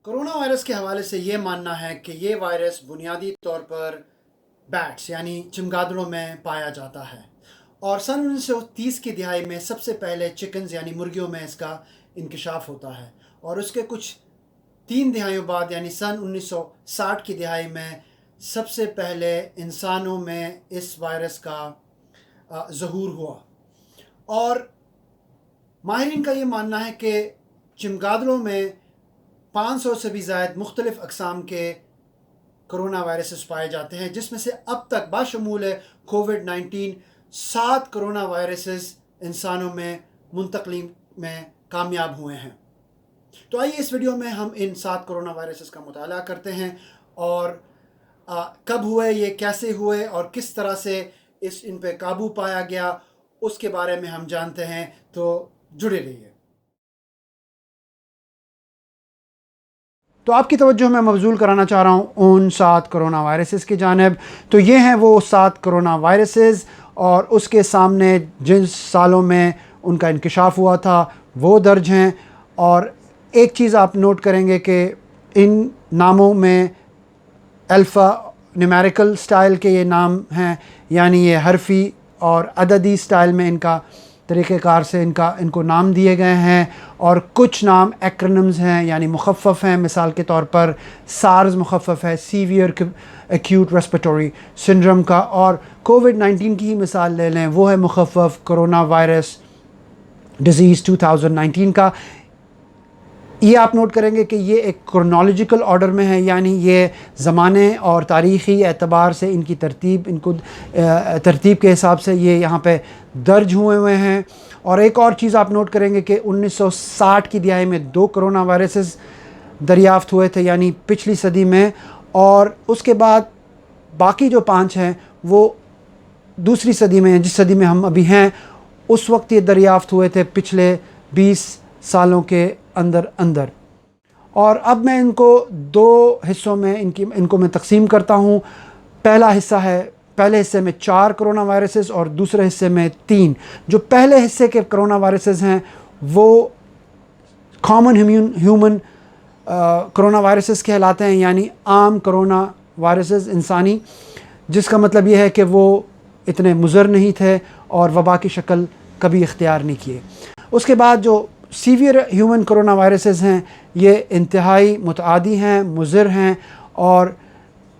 Corona virus کے حوالے سے یہ ماننا ہے کہ یہ وائرس بنیادی طور پر بیٹس یعنی چمگادڑوں میں پایا جاتا ہے، اور سن 1930 کی دہائی میں سب سے پہلے چکنز یعنی مرغیوں میں اس کا انکشاف ہوتا ہے، اور اس کے کچھ 3 دہائیوں بعد یعنی سن 1960 کی دہائی میں سب سے پہلے انسانوں میں اس وائرس کا ظہور ہوا۔ اور ماہرین کا یہ ماننا ہے کہ چمگادڑوں میں 500 سے بھی زائد مختلف اقسام کے کرونا وائرسز پائے جاتے ہیں، جس میں سے اب تک بشمول کووڈ-19 7 کرونا وائرسز انسانوں میں منتقلی میں کامیاب ہوئے ہیں۔ تو آئیے اس ویڈیو میں ہم ان 7 کرونا وائرسز کا مطالعہ کرتے ہیں، اور کب ہوئے، یہ کیسے ہوئے، اور کس طرح سے ان پہ قابو پایا گیا، اس کے بارے میں ہم جانتے ہیں۔ تو جڑے رہیے۔ تو آپ کی توجہ میں مبذول کرانا چاہ رہا ہوں ان 7 کرونا وائرسز کی جانب۔ تو یہ ہیں وہ 7 کرونا وائرسز، اور اس کے سامنے جن سالوں میں ان کا انکشاف ہوا تھا وہ درج ہیں۔ اور ایک چیز آپ نوٹ کریں گے کہ ان ناموں میں الفا نیومیریکل سٹائل کے یہ نام ہیں، یعنی یہ حرفی اور عددی سٹائل میں ان کا طریقہ کار سے ان کو نام دیے گئے ہیں، اور کچھ نام ایکرونمز ہیں یعنی مخفف ہیں۔ مثال کے طور پر سارز مخفف ہے سیویئر ایکیوٹ ریسپیریٹری سنڈروم کا، اور کووڈ-19 کی ہی مثال لے لیں، وہ ہے مخفف کرونا وائرس ڈیزیز 2019 کا۔ یہ آپ نوٹ کریں گے کہ یہ ایک کرونالوجیکل آرڈر میں ہے، یعنی یہ زمانے اور تاریخی اعتبار سے ان کی ترتیب کے حساب سے یہ یہاں پہ درج ہوئے ہیں۔ اور ایک اور چیز آپ نوٹ کریں گے کہ 1960 کی دہائی میں 2 کرونا وائرسز دریافت ہوئے تھے، یعنی پچھلی صدی میں، اور اس کے بعد باقی جو 5 ہیں وہ دوسری صدی میں، جس صدی میں ہم ابھی ہیں اس وقت یہ دریافت ہوئے تھے، پچھلے 20 سالوں کے اندر۔ اور اب میں ان کو 2 حصوں میں ان کو میں تقسیم کرتا ہوں۔ پہلے حصے میں 4 کرونا وائرسز اور دوسرے حصے میں 3۔ جو پہلے حصے کے کرونا وائرسز ہیں وہ کامن ہیومن کرونا وائرسز کہلاتے ہیں، یعنی عام کرونا وائرسز انسانی، جس کا مطلب یہ ہے کہ وہ اتنے مضر نہیں تھے اور وبا کی شکل کبھی اختیار نہیں کیے۔ اس کے بعد جو سیویئر ہیومن کرونا وائرسز ہیں یہ انتہائی متعدی ہیں، مضر ہیں، اور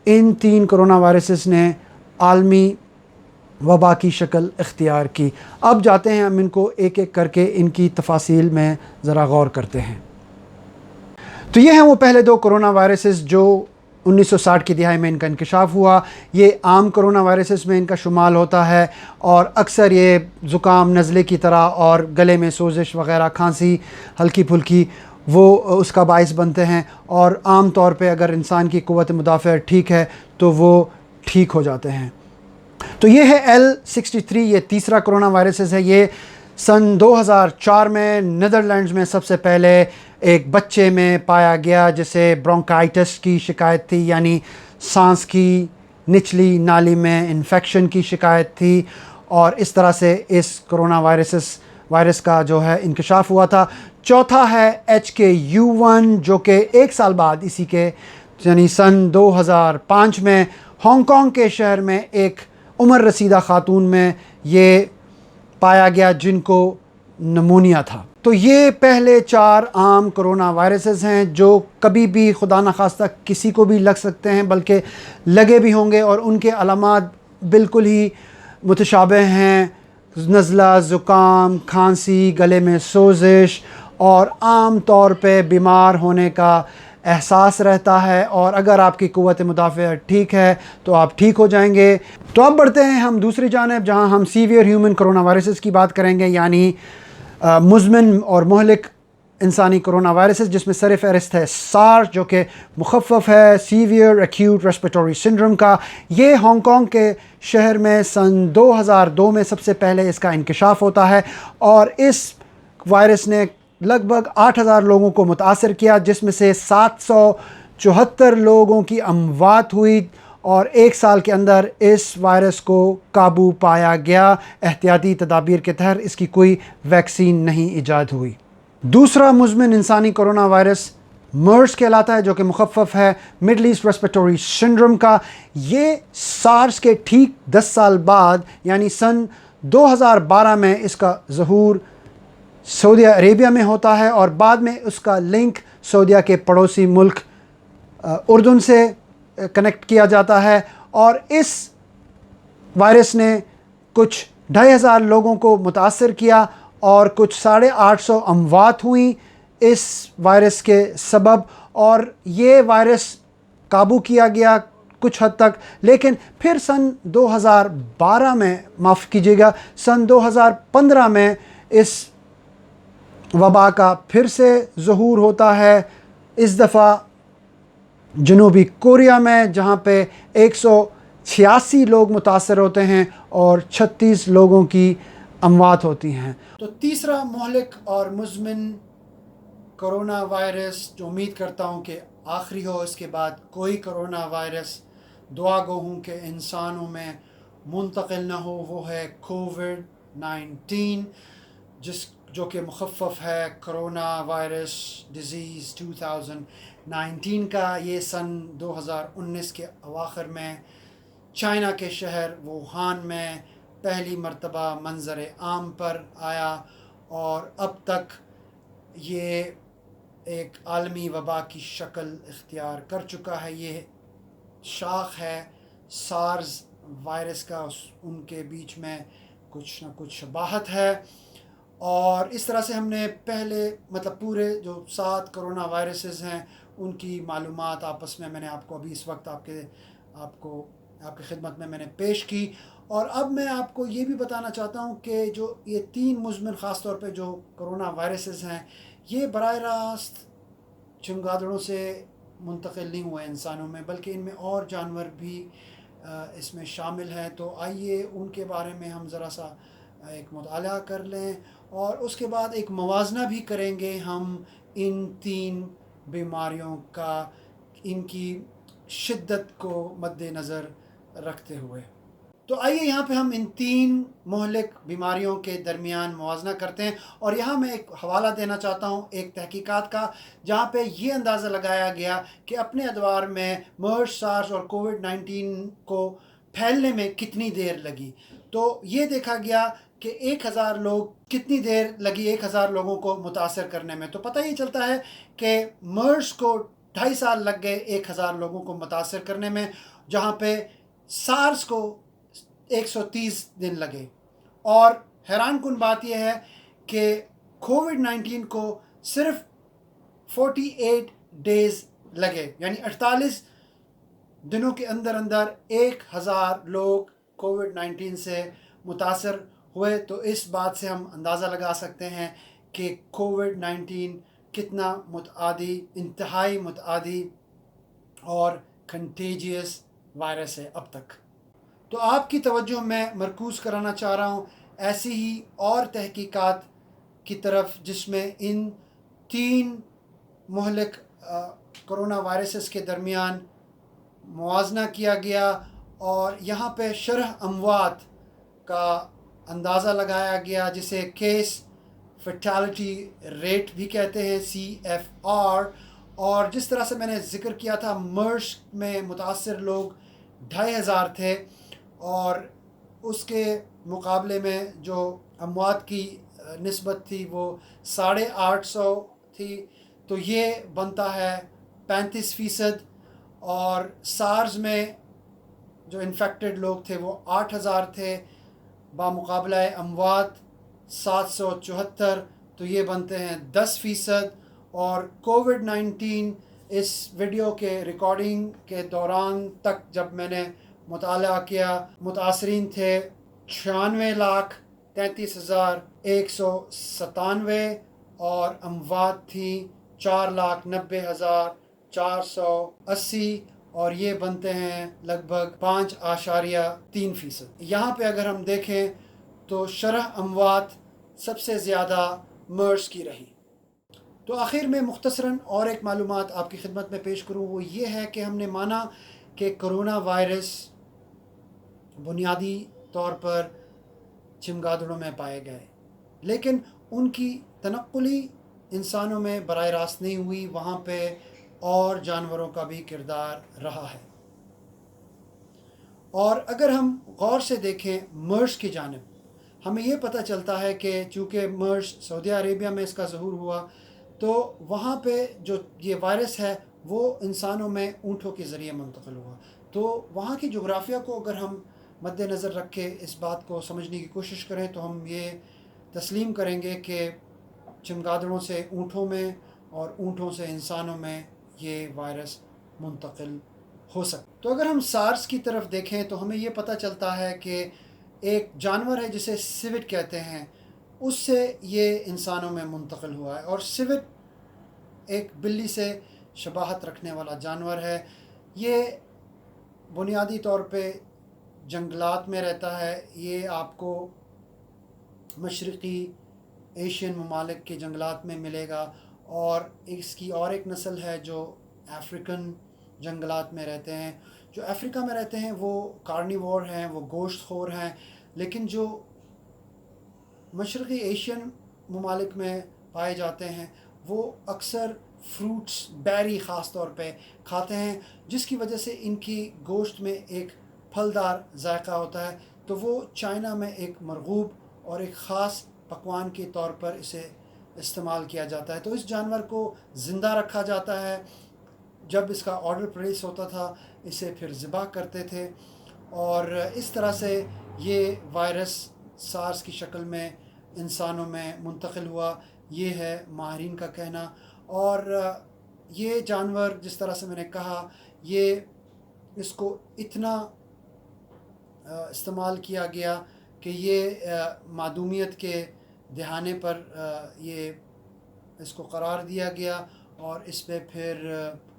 ان 3 کرونا وائرسز نے عالمی وبا کی شکل اختیار کی۔ اب جاتے ہیں ہم ان کو ایک ایک کر کے ان کی تفاصیل میں ذرا غور کرتے ہیں۔ تو یہ ہیں وہ پہلے 2 کرونا وائرسز جو 1960 کی دہائی میں ان کا انکشاف ہوا۔ یہ عام کرونا وائرسز میں ان کا شمال ہوتا ہے، اور اکثر یہ زکام، نزلے کی طرح اور گلے میں سوزش وغیرہ، کھانسی ہلکی پھلکی، وہ اس کا باعث بنتے ہیں، اور عام طور پہ اگر انسان کی قوت مدافعت ٹھیک ہے تو وہ ٹھیک ہو جاتے ہیں۔ تو یہ ہے L63، یہ تیسرا کرونا وائرسز ہے۔ یہ سن 2004 میں نیدرلینڈز میں سب سے پہلے ایک بچے میں پایا گیا، جسے برونکائٹس کی شکایت تھی، یعنی سانس کی نچلی نالی میں انفیکشن کی شکایت تھی، اور اس طرح سے اس کرونا وائرس کا جو ہے انکشاف ہوا تھا۔ چوتھا ہے HKU1، جو کہ 1 سال بعد اسی کے یعنی سن 2005 میں ہانگ کانگ کے شہر میں ایک عمر رسیدہ خاتون میں یہ پایا گیا جن کو نمونیا تھا۔ تو یہ پہلے 4 عام کرونا وائرسز ہیں جو کبھی بھی خدا نخواستہ کسی کو بھی لگ سکتے ہیں، بلکہ لگے بھی ہوں گے، اور ان کے علامات بالکل ہی متشابہ ہیں: نزلہ، زکام، کھانسی، گلے میں سوزش، اور عام طور پہ بیمار ہونے کا احساس رہتا ہے، اور اگر آپ کی قوت مدافعت ٹھیک ہے تو آپ ٹھیک ہو جائیں گے۔ تو اب بڑھتے ہیں ہم دوسری جانب، جہاں ہم سیویئر ہیومن کرونا وائرسز کی بات کریں گے، یعنی مزمن اور مہلک انسانی کرونا وائرسز، جس میں سر فہرست ہے سارس، جو کہ مخفف ہے سیویئر ایکیوٹ ریسپیریٹری سنڈروم کا۔ یہ ہانگ کانگ کے شہر میں سن 2002 میں سب سے پہلے اس کا انکشاف ہوتا ہے، اور اس وائرس نے لگ بھگ 8000 لوگوں کو متاثر کیا، جس میں سے 774 لوگوں کی اموات ہوئی، اور 1 سال کے اندر اس وائرس کو قابو پایا گیا۔ احتیاطی تدابیر کے تحت اس کی کوئی ویکسین نہیں ایجاد ہوئی۔ دوسرا مزمن انسانی کرونا وائرس مرس کہلاتا ہے، جو کہ مخفف ہے مڈل ایسٹ ریسپیریٹری سنڈروم کا. یہ سارس کے ٹھیک 10 سال بعد یعنی سن 2012 میں اس کا ظہور سعودیہ عربیہ میں ہوتا ہے، اور بعد میں اس کا لنک سعودیہ کے پڑوسی ملک اردن سے کنیکٹ کیا جاتا ہے. اور اس وائرس نے کچھ 2500 لوگوں کو متاثر کیا اور کچھ 850 اموات ہوئیں اس وائرس کے سبب. اور یہ وائرس قابو کیا گیا کچھ حد تک، لیکن پھر سن 2012 میں، معاف کیجیے گا، سن 2015 میں اس وبا کا پھر سے ظہور ہوتا ہے، اس دفعہ جنوبی کوریا میں، جہاں پہ 186 لوگ متاثر ہوتے ہیں اور 36 لوگوں کی اموات ہوتی ہیں. تو تیسرا مہلک اور مزمن کرونا وائرس، جو امید کرتا ہوں کہ آخری ہو، اس کے بعد کوئی کرونا وائرس دعا گو ہوں کہ انسانوں میں منتقل نہ ہو، وہ ہے کووڈ-19، جو کہ مخفف ہے کرونا وائرس ڈیزیز 2019 کا. یہ سن 2019 کے اواخر میں چائنا کے شہر ووہان میں پہلی مرتبہ منظر عام پر آیا، اور اب تک یہ ایک عالمی وبا کی شکل اختیار کر چکا ہے. یہ شاخ ہے سارز وائرس کا، ان کے بیچ میں کچھ نہ کچھ شباہت ہے. اور اس طرح سے ہم نے پہلے پورے جو 7 کرونا وائرسز ہیں ان کی معلومات آپس میں نے آپ کو ابھی اس وقت آپ کی خدمت میں نے پیش کی. اور اب میں آپ کو یہ بھی بتانا چاہتا ہوں کہ جو یہ 3 مزمن، خاص طور پہ جو کرونا وائرسز ہیں، یہ براہ راست چمگادڑوں سے منتقل نہیں ہوئے انسانوں میں، بلکہ ان میں اور جانور بھی اس میں شامل ہیں. تو آئیے ان کے بارے میں ہم ذرا سا ایک مطالعہ کر لیں، اور اس کے بعد ایک موازنہ بھی کریں گے ہم ان 3 بیماریوں کا، ان کی شدت کو مد نظر رکھتے ہوئے. تو آئیے یہاں پہ ہم ان 3 مہلک بیماریوں کے درمیان موازنہ کرتے ہیں. اور یہاں میں ایک حوالہ دینا چاہتا ہوں ایک تحقیقات کا، جہاں پہ یہ اندازہ لگایا گیا کہ اپنے ادوار میں مرس، سارس اور کووڈ-19 کو پھیلنے میں کتنی دیر لگی. تو یہ دیکھا گیا کہ 1000 لوگوں کو متاثر کرنے میں. تو پتہ یہ چلتا ہے کہ مرس کو 2.5 سال لگ گئے 1000 لوگوں کو متاثر کرنے میں، جہاں پہ سارس کو 130 دن لگے. اور حیران کن بات یہ ہے کہ کووڈ-19 کو صرف 48 ڈیز لگے، یعنی 48 دنوں کے اندر 1000 لوگ کووڈ-19 سے متاثر ہوئے. تو اس بات سے ہم اندازہ لگا سکتے ہیں کہ کووڈ-19 کتنا متعدی، انتہائی متعدی اور کنٹیجیس وائرس ہے اب تک. تو آپ کی توجہ میں مرکوز کرانا چاہ رہا ہوں ایسی ہی اور تحقیقات کی طرف، جس میں ان 3 مہلک کرونا وائرسز کے درمیان موازنہ کیا گیا، اور یہاں پہ شرح اموات کا اندازہ لگایا گیا، جسے کیس فیٹیلٹی ریٹ بھی کہتے ہیں، CFR. اور جس طرح سے میں نے ذکر کیا تھا، مرس میں متاثر لوگ 2500 تھے، اور اس کے مقابلے میں جو اموات کی نسبت تھی وہ 850 تھی. تو یہ بنتا ہے 35%. اور سارز میں جو انفیکٹڈ لوگ تھے وہ 8000 تھے، بمقابلہ اموات 774، تو یہ بنتے ہیں 10%. اور کووڈ-19 اس ویڈیو کے ریکارڈنگ کے دوران تک جب میں نے مطالعہ کیا، متاثرین تھے 96,33,197، اور اموات تھیں 4,90,480، اور یہ بنتے ہیں لگ بھگ 5.3%. یہاں پہ اگر ہم دیکھیں تو شرح اموات سب سے زیادہ مرس کی رہی. تو آخر میں مختصراً اور ایک معلومات آپ کی خدمت میں پیش کروں، وہ یہ ہے کہ ہم نے مانا کہ کرونا وائرس بنیادی طور پر چمگادڑوں میں پائے گئے، لیکن ان کی تنقلی انسانوں میں براہ راست نہیں ہوئی. وہاں پہ اور جانوروں کا بھی کردار رہا ہے۔ اور اگر ہم غور سے دیکھیں مرض کی جانب، ہمیں یہ پتہ چلتا ہے کہ چونکہ مرض سعودی عربیہ میں اس کا ظہور ہوا، تو وہاں پہ جو یہ وائرس ہے وہ انسانوں میں اونٹوں کے ذریعے منتقل ہوا۔ تو وہاں کی جغرافیہ کو اگر ہم مد نظر رکھ کے اس بات کو سمجھنے کی کوشش کریں تو ہم یہ تسلیم کریں گے کہ چمگادڑوں سے اونٹوں میں اور اونٹوں سے انسانوں میں یہ وائرس منتقل ہو سکتا۔ تو اگر ہم سارس کی طرف دیکھیں تو ہمیں یہ پتہ چلتا ہے کہ ایک جانور ہے جسے سیوٹ کہتے ہیں، اس سے یہ انسانوں میں منتقل ہوا ہے۔ اور سیوٹ ایک بلی سے شباہت رکھنے والا جانور ہے۔ یہ بنیادی طور پہ جنگلات میں رہتا ہے۔ یہ آپ کو مشرقی ایشین ممالک کے جنگلات میں ملے گا، اور اس کی اور ایک نسل ہے جو افریقن جنگلات میں رہتے ہیں۔ جو افریقہ میں رہتے ہیں وہ کارنیوور ہیں، وہ گوشت خور ہیں، لیکن جو مشرقی ایشین ممالک میں پائے جاتے ہیں وہ اکثر فروٹس، بیری خاص طور پہ کھاتے ہیں، جس کی وجہ سے ان کی گوشت میں ایک پھلدار ذائقہ ہوتا ہے۔ تو وہ چائنا میں ایک مرغوب اور ایک خاص پکوان کے طور پر اسے استعمال کیا جاتا ہے۔ تو اس جانور کو زندہ رکھا جاتا ہے۔ جب اس کا آرڈر پلیس ہوتا تھا اسے پھر ذبح کرتے تھے، اور اس طرح سے یہ وائرس سارس کی شکل میں انسانوں میں منتقل ہوا، یہ ہے ماہرین کا کہنا۔ اور یہ جانور جس طرح سے میں نے کہا، یہ اس کو اتنا استعمال کیا گیا کہ یہ معدومیت کے دہانے پر یہ اس کو قرار دیا گیا، اور اس پہ پھر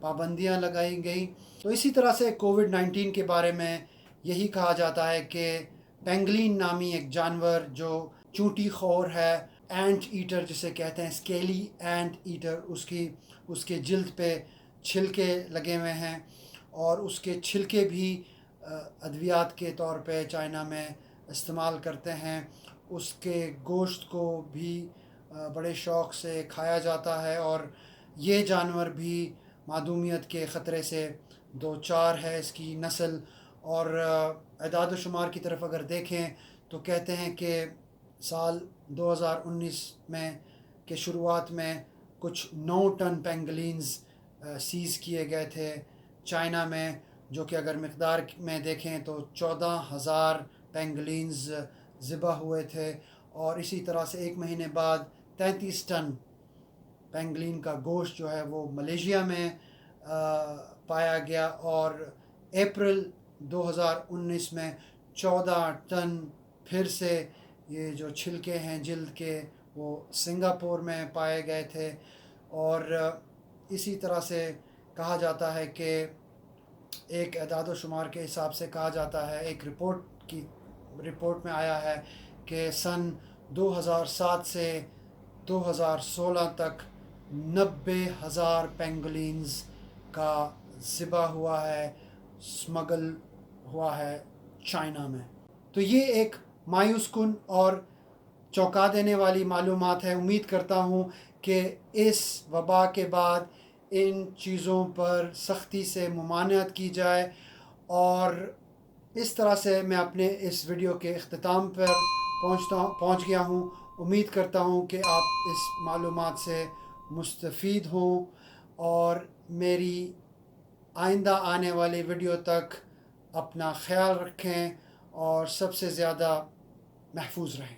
پابندیاں لگائی گئیں۔ تو اسی طرح سے کووڈ-19 کے بارے میں یہی کہا جاتا ہے کہ پینگلین نامی ایک جانور جو چونٹی خور ہے، اینٹ ایٹر جسے کہتے ہیں، اسکیلی اینٹ ایٹر، اس کے جلد پہ چھلکے لگے ہوئے ہیں، اور اس کے چھلکے بھی ادویات کے طور پہ چائنا میں استعمال کرتے ہیں۔ اس کے گوشت کو بھی بڑے شوق سے کھایا جاتا ہے، اور یہ جانور بھی معدومیت کے خطرے سے دوچار ہے، اس کی نسل۔ اور اعداد و شمار کی طرف اگر دیکھیں تو کہتے ہیں کہ سال 2019 میں کے شروعات میں کچھ 9 ٹن پینگلینز سیز کیے گئے تھے چائنا میں، جو کہ اگر مقدار میں دیکھیں تو 14,000 پینگلینز ذبح ہوئے تھے۔ اور اسی طرح سے ایک مہینے بعد 33 ٹن پینگلین کا گوشت جو ہے وہ ملیشیا میں پایا گیا، اور اپریل 2019 میں 14 ٹن پھر سے یہ جو چھلکے ہیں جلد کے وہ سنگاپور میں پائے گئے تھے۔ اور اسی طرح سے کہا جاتا ہے کہ ایک اعداد و شمار کے حساب سے کہا جاتا ہے، ایک رپورٹ میں آیا ہے کہ سن 2007 سے 2016 تک 90,000 پینگولینز کا ذبح ہوا ہے، سمگل ہوا ہے چائنا میں۔ تو یہ ایک مایوس کن اور چونکا دینے والی معلومات ہے۔ امید کرتا ہوں کہ اس وبا کے بعد ان چیزوں پر سختی سے ممانعت کی جائے، اور اس طرح سے میں اپنے اس ویڈیو کے اختتام پر پہنچ گیا ہوں۔ امید کرتا ہوں کہ آپ اس معلومات سے مستفید ہوں، اور میری آئندہ آنے والی ویڈیو تک اپنا خیال رکھیں، اور سب سے زیادہ محفوظ رہیں۔